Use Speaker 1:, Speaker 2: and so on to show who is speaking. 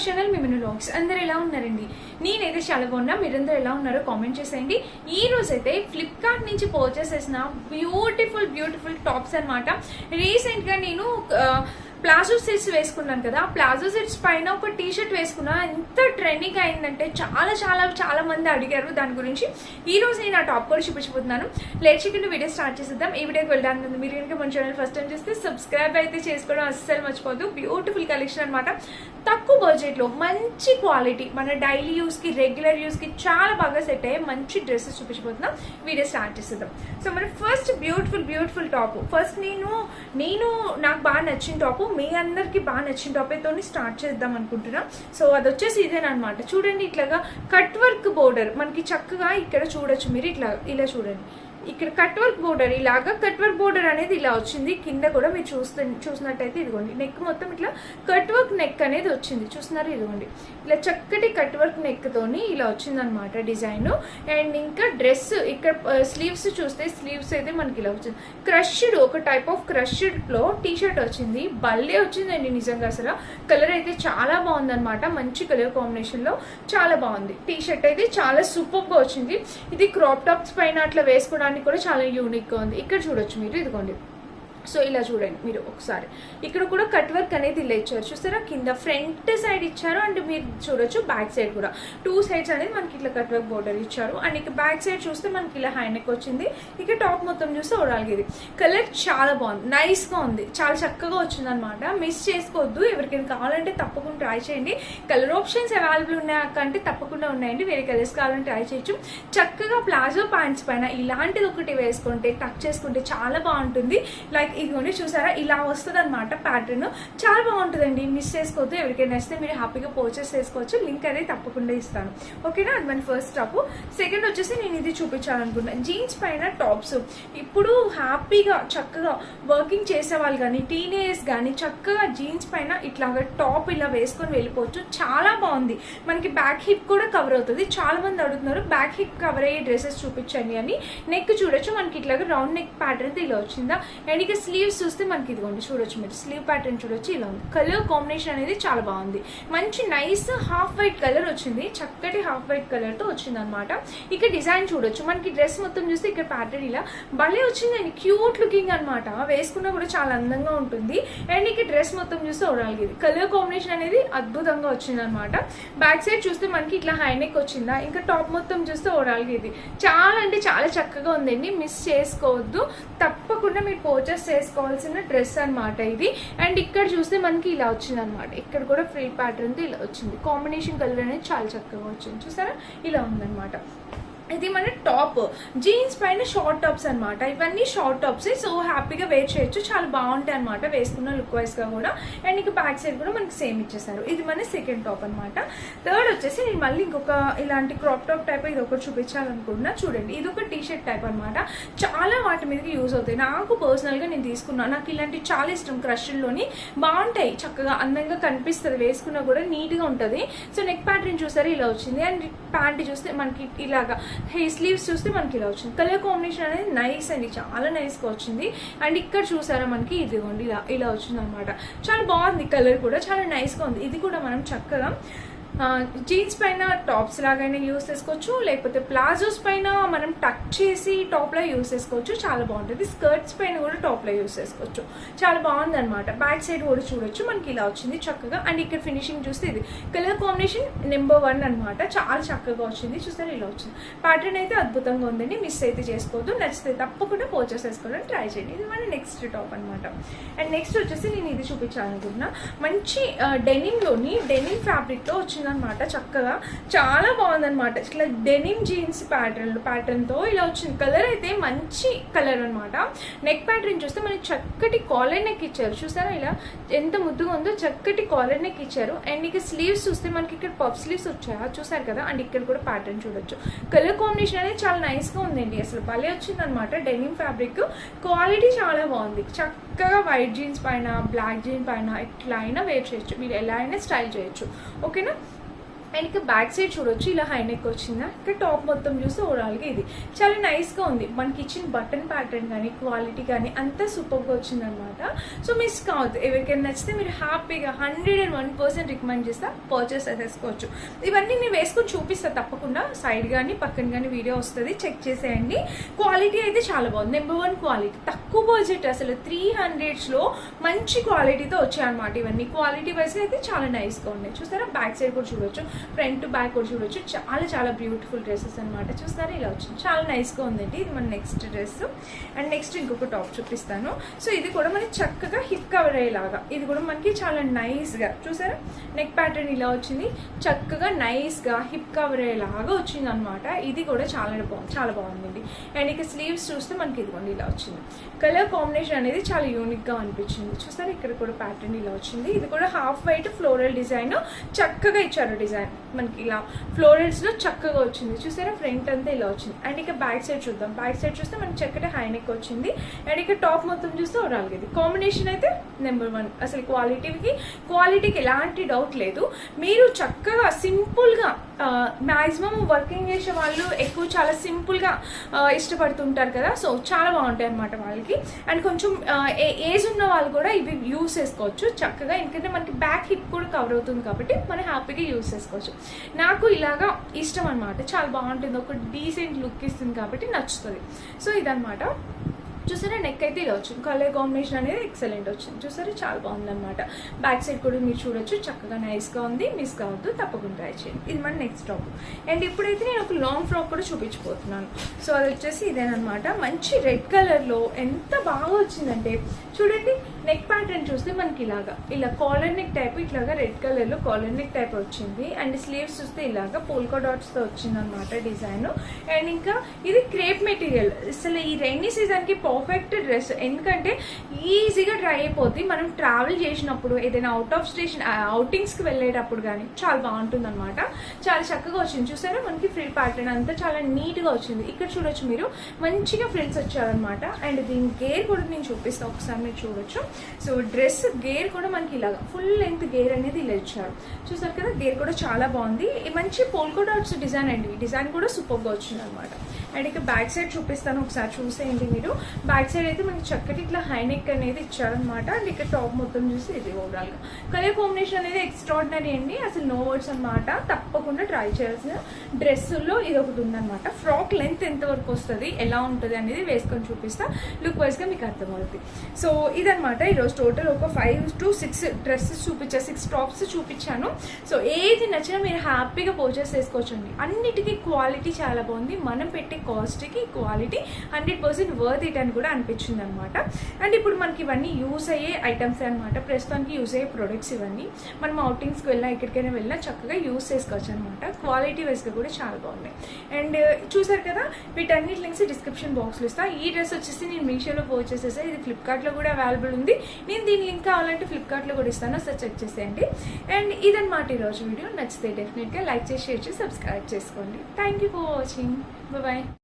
Speaker 1: Vlogs channel మిమను vlogs. అందరూ ఎలా ఉన్నారండి? నేనైతే చాలా బాగున్నా. మీరందరూ ఎలా ఉన్నారో కామెంట్ చేసేయండి. ఈ రోజు అయితే ఫ్లిప్కార్ట్ నుంచి పర్చేస్ చేసిన బ్యూటిఫుల్ టాప్స్ అనమాట. రీసెంట్ గా నేను ప్లాజో సెట్స్ వేసుకున్నాను కదా, ప్లాజో సెట్స్ పైన ఒక టీ షర్ట్ వేసుకున్నా. ఎంత ట్రెండింగ్ అయిందంటే చాలా మంది అడిగారు దాని గురించి. ఈ రోజు నేను ఆ టాప్ కూడా చూపించబోతున్నాను. లేట్ చేయకుండా వీడియో స్టార్ట్ చేసేద్దాం. ఈ వీడియోకి వెళ్ళడానికి ముందు మీరు కనుక మన ఛానల్ ఫస్ట్ టైం చేస్తే సబ్స్క్రైబ్ అయితే చేసుకోవడం అస్సలు మర్చిపోద్దు. బ్యూటిఫుల్ కలెక్షన్ అనమాట. తక్కువ బడ్జెట్ లో మంచి క్వాలిటీ, మన డైలీ యూస్ కి రెగ్యులర్ యూస్ కి చాలా బాగా సెట్ అయ్యే మంచి డ్రెస్సెస్ చూపించబోతున్నాం. వీడియో స్టార్ట్ చేసేద్దాం. సో మన ఫస్ట్ బ్యూటిఫుల్ టాప్. ఫస్ట్ నేను నాకు బాగా నచ్చిన టాప్, మీ అందరికి బాగా నచ్చిన టాపిక్తో స్టార్ట్ చేద్దాం అనుకుంటున్నా. సో అది వచ్చేసి ఇదేనమాట. చూడండి, ఇట్లాగా కట్ వర్క్ బోర్డర్ మనకి చక్కగా ఇక్కడ చూడొచ్చు. మీరు ఇలా చూడండి, ఇక్కడ కట్ వర్క్ బోర్డర్, ఇలాగా కట్ వర్క్ బోర్డర్ అనేది ఇలా వచ్చింది. కింద కూడా మీరు చూసినట్టయితే ఇదిగోండి, నెక్ మొత్తం ఇట్లా కట్ వర్క్ నెక్ అనేది వచ్చింది. చూస్తున్నారు, ఇదిగోండి ఇలా చక్కటి కట్ వర్క్ నెక్ తోని ఇలా వచ్చింది అనమాట డిజైన్. అండ్ ఇంకా డ్రెస్ ఇక్కడ స్లీవ్స్ చూస్తే, స్లీవ్స్ అయితే మనకి ఇలా వచ్చింది. క్రష్డ్, ఒక టైప్ ఆఫ్ క్రష్డ్ లో టీ షర్ట్ వచ్చింది. భలే వచ్చిందండి నిజంగా. అసలు కలర్ అయితే చాలా బాగుంది అనమాట. మంచి కలర్ కాంబినేషన్ లో చాలా బాగుంది. టీ షర్ట్ అయితే చాలా సూపర్ గా వచ్చింది. ఇది క్రాప్ టాప్స్ పైన అట్లా వేసుకోవడానికి కూడా చాలా యూనిక్ గా ఉంది. ఇక్కడ చూడొచ్చు మీరు, ఇదిగోండి. సో ఇలా చూడండి మీరు ఒకసారి, ఇక్కడ కూడా కట్ వర్క్ అనేది ఇలా ఇచ్చారు. చూస్తారా, కింద ఫ్రంట్ సైడ్ ఇచ్చారు. అండ్ మీరు చూడొచ్చు బ్యాక్ సైడ్ కూడా 2 సైడ్స్ అనేది మనకి ఇట్లా కట్ వర్క్ బోర్డర్ ఇచ్చారు. అండ్ ఇక బ్యాక్ సైడ్ చూస్తే మనకి ఇలా హై నెక్ వచ్చింది. ఇక టాప్ మొత్తం చూస్తే ఓవరాల్గా ఇది కలర్ చాలా బాగుంది, నైస్ గా ఉంది, చాలా చక్కగా వచ్చింది అనమాట. మిస్ చేసుకోవద్దు. ఎవరికైనా కావాలంటే తప్పకుండా ట్రై చేయండి. కలర్ ఆప్షన్స్ అవైలబుల్ ఉన్నాయా అంటే తప్పకుండా ఉన్నాయండి. వేరే కలర్స్ కావాలంటే ట్రై చేయొచ్చు. చక్కగా ప్లాజో ప్యాంట్స్ పైన ఇలాంటిది ఒకటి వేసుకుంటే, టక్ చేసుకుంటే చాలా బాగుంటుంది. లైక్ ఇదిగోండి, చూసారా, ఇలా వస్తుంది అనమాట ప్యాటర్న్. చాలా బాగుంటుందండి, మిస్ చేసుకోవద్దు. ఎవరికైనా నచ్చితే మీరు హ్యాపీగా పర్చేస్ చేసుకోవచ్చు. లింక్ అనేది తప్పకుండా ఇస్తాను, ఓకేనా? అది మన ఫస్ట్ టాప్. సెకండ్ వచ్చేసి నేను ఇది చూపించాలనుకుంటున్నాను. జీన్స్ పైన టాప్స్. ఇప్పుడు హ్యాపీగా చక్కగా వర్కింగ్ చేసే వాళ్ళు కానీ, టీనేజర్స్ కానీ చక్కగా జీన్స్ పైన ఇట్లాగా టాప్ ఇలా వేసుకొని వెళ్ళిపోవచ్చు. చాలా బాగుంది. మనకి బ్యాక్ హిప్ కూడా కవర్ అవుతుంది. చాలా మంది అడుగుతున్నారు బ్యాక్ హిప్ కవర్ అయ్యే డ్రెస్సెస్ చూపించండి అని. నెక్ చూడొచ్చు, మనకి ఇట్లాగా రౌండ్ నెక్ ప్యాటర్న్ ఇలా వచ్చిందా. అండ్ ఇక స్లీవ్స్ చూస్తే మనకి ఇదిగోండి, చూడొచ్చు మీరు, స్లీవ్ ప్యాటర్న్ చూడొచ్చు. ఇలా ఉంది. కలర్ కాంబినేషన్ అనేది చాలా బాగుంది. మంచి నైస్ హాఫ్ వైట్ కలర్ వచ్చింది. చక్కటి హాఫ్ వైట్ కలర్ తో వచ్చింది అనమాట. ఇక డిజైన్ చూడొచ్చు, మనకి డ్రెస్ మొత్తం చూస్తే ఇక్కడ ప్యాటర్న్ ఇలా భలే వచ్చిందండి. క్యూట్ లుకింగ్ అనమాట. వేసుకున్నా కూడా చాలా అందంగా ఉంటుంది. అండ్ ఇక డ్రెస్ మొత్తం చూస్తే ఓవరాల్గా ఇది కలర్ కాంబినేషన్ అనేది అద్భుతంగా వచ్చింది అనమాట. బ్యాక్ సైడ్ చూస్తే మనకి ఇట్లా హై నెక్ వచ్చిందా. ఇంకా టాప్ మొత్తం చూస్తే ఓవరాల్గా ఇది చాలా అంటే చాలా చక్కగా ఉందండి. మిస్ చేసుకోవద్దు. తప్పకుండా మీరు పర్చేస్ చేసుకోవాల్సిన డ్రెస్ అనమాట ఇది. అండ్ ఇక్కడ చూస్తే మనకి ఇలా వచ్చింది అనమాట. ఇక్కడ కూడా ఫ్రీ ప్యాటర్న్ తో ఇలా వచ్చింది. కాంబినేషన్ కలర్ అనేది చాలా చక్కగా వచ్చింది. చూసారా, ఇలా ఉందన్నమాట. ఇది మన టాప్. జీన్స్ పైన షార్ట్ టాప్స్ అనమాట. ఇవన్నీ షార్ట్ టాప్స్. సో హ్యాపీగా వేర్ చేయొచ్చు. చాలా బాగుంటాయి అనమాట వేసుకున్న లుక్ వైజ్ గా కూడా. అండ్ ఇక బ్యాక్ సైడ్ కూడా మనకి సేమ్ ఇచ్చేసారు. ఇది మన సెకండ్ టాప్ అనమాట. థర్డ్ వచ్చేసి నేను మళ్ళీ ఇంకొక ఇలాంటి క్రాప్ టాప్ టైప్ ఇది ఒకటి చూపించాలనుకుంటున్నా. చూడండి, ఇది ఒక టీ షర్ట్ టైప్ అనమాట. చాలా వాటి మీదకి యూజ్ అవుతాయి. నాకు పర్సనల్ గా నేను తీసుకున్నాను. నాకు ఇలాంటి చాలా ఇష్టం. క్రష్లోని బాగుంటాయి, చక్కగా అందంగా కనిపిస్తుంది. వేసుకున్నా కూడా నీట్ గా ఉంటది. సో నెక్ ప్యాటర్న్ చూసారు, ఇలా వచ్చింది. అండ్ ప్యాంట్ చూస్తే మనకి ఇలాగా, స్లీవ్స్ చూస్తే మనకి ఇలా వచ్చింది. కలర్ కాంబినేషన్ అనేది నైస్ అండి, చాలా నైస్ గా వచ్చింది. అండ్ ఇక్కడ చూసారా మనకి ఇదిగోండి ఇలా వచ్చింది అనమాట. చాలా బాగుంది. కలర్ కూడా చాలా నైస్ గా ఉంది. ఇది కూడా మనం చక్కగా జీన్స్ పైన టాప్స్ లాగైనా యూస్ చేసుకోవచ్చు, లేకపోతే ప్లాజోస్ పైన మనం టక్ చేసి టాప్ లో యూస్ చేసుకోవచ్చు. చాలా బాగుంటుంది. స్కర్ట్స్ పైన కూడా టాప్ లో యూస్ చేసుకోవచ్చు. చాలా బాగుంది అనమాట. బ్యాక్ సైడ్ కూడా చూడొచ్చు, మనకి ఇలా వచ్చింది చక్కగా. అండ్ ఇక్కడ ఫినిషింగ్ చూస్తే ఇది కలర్ కాంబినేషన్ నెంబర్ 1 అనమాట. చాలా చక్కగా వచ్చింది. చూస్తారు, ఇలా వచ్చింది. ప్యాటర్న్ అయితే అద్భుతంగా ఉందండి. మిస్ అయితే చేసుకోవద్దు. నచ్చితే తప్పకుండా పర్చేస్ చేసుకోవడానికి ట్రై చేయండి. ఇది మన నెక్స్ట్ టాప్ అనమాట. అండ్ నెక్స్ట్ వచ్చేసి నేను ఇది చూపించాలనుకుంటున్నా. మంచి డెనిమ్ డెనిమ్ ఫ్యాబ్రిక్ లో వచ్చింది అనమాట. చక్కగా చాలా బాగుందనమాట. ఇట్లా డెనిమ్ జీన్స్ ప్యాటర్న్ తో ఇలా వచ్చింది. కలర్ అయితే మంచి కలర్ అనమాట. నెక్ ప్యాటర్న్ చూస్తే మనకి చక్కటి కాలర్ నెక్ ఇచ్చారు. చూసారా, ఇలా ఎంత ముద్దుగా ఉందో. చక్కటి కాలర్ నెక్ ఇచ్చారు. అండ్ ఇక స్లీవ్స్ చూస్తే మనకి ఇక్కడ పఫ్ స్లీవ్స్ వచ్చాయా, చూసారు కదా. అండ్ ఇక్కడ కూడా ప్యాటర్న్ చూడొచ్చు. కలర్ కాంబినేషన్ అనేది చాలా నైస్ గా ఉందండి. అసలు భలే వచ్చింది అనమాట. డెనిమ్ ఫ్యాబ్రిక్ క్వాలిటీ చాలా బాగుంది. చక్కగా వైట్ జీన్స్ పైన, బ్లాక్ జీన్స్ పైన ఎట్లా అయినా వేర్ చేయొచ్చు. మీరు ఎలా అయినా స్టైల్ చేయొచ్చు, ఓకేనా? అండ్ ఇక బ్యాక్ సైడ్ చూడొచ్చు ఇలా హై నెక్ వచ్చిందా, ఇక్కడ టాప్ మొత్తం చూస్తే ఓవరాల్గా ఇది చాలా నైస్గా ఉంది. మనకి ఇచ్చిన బటన్ ప్యాటర్న్ కానీ క్వాలిటీ కానీ అంతా సూపర్గా వచ్చిందనమాట. సో మిస్ కావద్దు, ఎవరికైనా నచ్చితే మీరు హ్యాపీగా 101% రికమెండ్ చేస్తా పర్చేస్ చేసుకోవచ్చు. ఇవన్నీ నేను వేసుకొని చూపిస్తా తప్పకుండా, సైడ్ కానీ పక్కన కానీ వీడియో వస్తుంది, చెక్ చేసేయండి. క్వాలిటీ అయితే చాలా బాగుంది, నెంబర్ 1 క్వాలిటీ. తక్కువ బడ్జెట్, అసలు 300లో మంచి క్వాలిటీతో వచ్చాయన్నమాట. ఇవన్నీ క్వాలిటీ వైజ్గా అయితే చాలా నైస్గా ఉన్నాయి. చూస్తారా బ్యాక్ సైడ్ కూడా చూడొచ్చు, ఫ్రంట్ టు బ్యాక్ కూడా చూడొచ్చు. చాలా చాలా బ్యూటిఫుల్ డ్రెస్సెస్ అనమాట. చూస్తారా ఇలా వచ్చింది, చాలా నైస్గా ఉందండి. ఇది మన నెక్స్ట్ డ్రెస్. అండ్ నెక్స్ట్ ఇంకొక టాప్ చూపిస్తాను. సో ఇది కూడా మనకి చక్కగా హిప్ కవర్ అయ్యేలాగా, ఇది కూడా మనకి చాలా నైస్గా చూసారా నెక్ ప్యాటర్న్ ఇలా వచ్చింది, చక్కగా నైస్గా హిప్ కవర్ అయ్యేలాగా వచ్చింది అనమాట. ఇది కూడా చాలా బాగుందండి. అండ్ ఇక స్లీవ్స్ చూస్తే మనకి ఇదిగోండి ఇలా వచ్చింది. కలర్ కాంబినేషన్ అనేది చాలా యూనిక్గా అనిపించింది. చూసారా ఇక్కడ కూడా ప్యాటర్న్ ఇలా వచ్చింది. ఇది కూడా హాఫ్ వైట్ ఫ్లోరల్ డిజైన్ చక్కగా ఇచ్చారు. డిజైన్ మనకి ఇలా ఫ్లోరల్స్లో చక్కగా వచ్చింది. చూసారా ఫ్రంట్ అంతా ఇలా వచ్చింది. అండ్ ఇక బ్యాక్ సైడ్ చూద్దాం. బ్యాక్ సైడ్ చూస్తే మనకి చక్కటి హై నెక్ వచ్చింది. అండ్ ఇక టాప్ మొత్తం చూస్తే ఓవరాల్గా ఇది కాంబినేషన్ అయితే నెంబర్ 1. అసలు క్వాలిటీకి ఎలాంటి డౌట్ లేదు. మీరు చక్కగా సింపుల్గా మ్యాక్సిమం వర్కింగ్ చేసే వాళ్ళు ఎక్కువ చాలా సింపుల్గా ఇష్టపడుతుంటారు కదా, సో చాలా బాగుంటాయి అన్నమాట వాళ్ళకి. అండ్ కొంచెం ఏజ్ ఉన్న వాళ్ళు కూడా ఇవి యూస్ చేసుకోవచ్చు చక్కగా, ఎందుకంటే మనకి బ్యాక్ హిప్ కూడా కవర్ అవుతుంది కాబట్టి మనం హ్యాపీగా యూస్ చేసుకోవచ్చు. నాకు ఇలాగా ఇష్టం అనమాట, చాలా బాగుంటుంది, ఒక డీసెంట్ లుక్ ఇస్తుంది కాబట్టి నచ్చుతుంది. సో ఇదనమాట. చూసారా నెక్ అయితే ఇలా వచ్చింది, కలర్ కాంబినేషన్ అనేది ఎక్సలెంట్ వచ్చింది. చూసారా చాలా బాగుంది అనమాట. బ్యాక్ సైడ్ కూడా మీరు చూడొచ్చు, చక్కగా నైస్గా ఉంది, మిస్ కావద్దు, తప్పకుండా ట్రై చేయండి. ఇది మన నెక్స్ట్ టాప్. అండ్ ఇప్పుడైతే నేను ఒక లాంగ్ ఫ్రాక్ కూడా చూపించబోతున్నాను. సో అది వచ్చేసి ఇదేనమాట, మంచి రెడ్ కలర్లో ఎంత బాగా వచ్చిందంటే చూడండి. నెక్ ప్యాటర్న్ చూస్తే మనకి ఇలా కాలర్ నెక్ టైప్, ఇట్లాగా రెడ్ కలర్లో కాలర్ నెక్ టైప్ వచ్చింది. అండ్ స్లీవ్స్ చూస్తే ఇలాగా పోల్కా డాట్స్తో వచ్చింది అనమాట డిజైన్. అండ్ ఇంకా ఇది క్రేప్ మెటీరియల్, అసలు ఈ రైనీ సీజన్కి పర్ఫెక్ట్ డ్రెస్, ఎందుకంటే ఈజీగా డ్రై అయిపోద్ది. మనం ట్రావెల్ చేసినప్పుడు ఏదైనా అవుట్ ఆఫ్ స్టేషన్ అవుటింగ్స్కి వెళ్ళేటప్పుడు కానీ చాలా బాగుంటుంది అనమాట. చాలా చక్కగా వచ్చింది. చూసారా మనకి ఫ్రిల్ ప్యాటర్న్ అంతా చాలా నీట్గా వచ్చింది. ఇక్కడ చూడొచ్చు మీరు, మంచిగా ఫ్రిల్స్ వచ్చారనమాట. అండ్ దీని గేర్ కూడా నేను చూపిస్తాను, ఒకసారి మీరు చూడొచ్చు. సో డ్రెస్ గేర్ కూడా మనకి ఇలాగా ఫుల్ లెంత్ గేర్ అనేది ఇలా ఇచ్చారు. చూసారు కదా గేర్ కూడా చాలా బాగుంది. మంచి పోల్కా డాట్స్ డిజైన్ అండి, డిజైన్ కూడా సూపర్గా వచ్చింది అనమాట. అండ్ ఇక బ్యాక్ సైడ్ చూపిస్తాను, ఒకసారి చూసేయండి మీరు. బ్యాక్ సైడ్ అయితే మనకి చక్కటి ఇట్లా హై నెక్ అనేది ఇచ్చారనమాట. అండ్ ఇక్కడ టాప్ మొత్తం చూసి ఇది ఓవరాల్గా కలర్ కాంబినేషన్ అనేది ఎక్స్ట్రాడినరీ అండి, అసలు నో వర్డ్స్ అనమాట. తప్పకుండా ట్రై చేయాల్సిన డ్రెస్సుల్లో ఇది ఒకటి ఉందన్నమాట. ఫ్రాక్ లెంత్ ఎంతవరకు వస్తుంది, ఎలా ఉంటుంది అనేది వేసుకొని చూపిస్తా, లుక్ వైజ్గా మీకు అర్థమవుతుంది. సో ఇదనమాట ఈరోజు టోటల్ ఒక 5 to 6 డ్రెస్సెస్ చూపించాను, 6 టాప్స్ చూపించాను. సో ఏది నచ్చినా మీరు హ్యాపీగా పర్చేస్ చేసుకోవచ్చండి. అన్నిటికీ క్వాలిటీ చాలా బాగుంది, మనం పెట్టే కాస్ట్కి క్వాలిటీ 100% వర్త్ ఇట్ అని కూడా అనిపించింది అనమాట. అండ్ ఇప్పుడు మనకి ఇవన్నీ యూస్ అయ్యే ఐటమ్స్ అనమాట, ప్రస్తుతానికి యూస్ అయ్యే ప్రొడక్ట్స్ ఇవన్నీ. మనం అవుటింగ్స్కి వెళ్ళినా ఎక్కడికైనా వెళ్ళినా చక్కగా యూస్ చేసుకోవచ్చు అనమాట. క్వాలిటీ వైజ్గా కూడా చాలా బాగున్నాయి. అండ్ చూసారు కదా, వీటన్నిటి లింక్స్ డిస్క్రిప్షన్ బాక్స్లో ఇస్తాను. ఈ డ్రెస్ వచ్చేసి నేను మీషోలో పర్చేస్ చేస్తాను, ఇది ఫ్లిప్కార్ట్లో కూడా అవైలబుల్ ఉంది. నేను దీని లింక్ కావాలంటే ఫ్లిప్కార్ట్లో కూడా ఇస్తాను, ఒకసారి చెక్ చేసేయండి. అండ్ ఇదన్నమాట ఈరోజు వీడియో. నచ్చితే డెఫినెట్గా లైక్ చేసి షేర్ చేసి సబ్స్క్రైబ్ చేసుకోండి. Thank you for watching. Bye.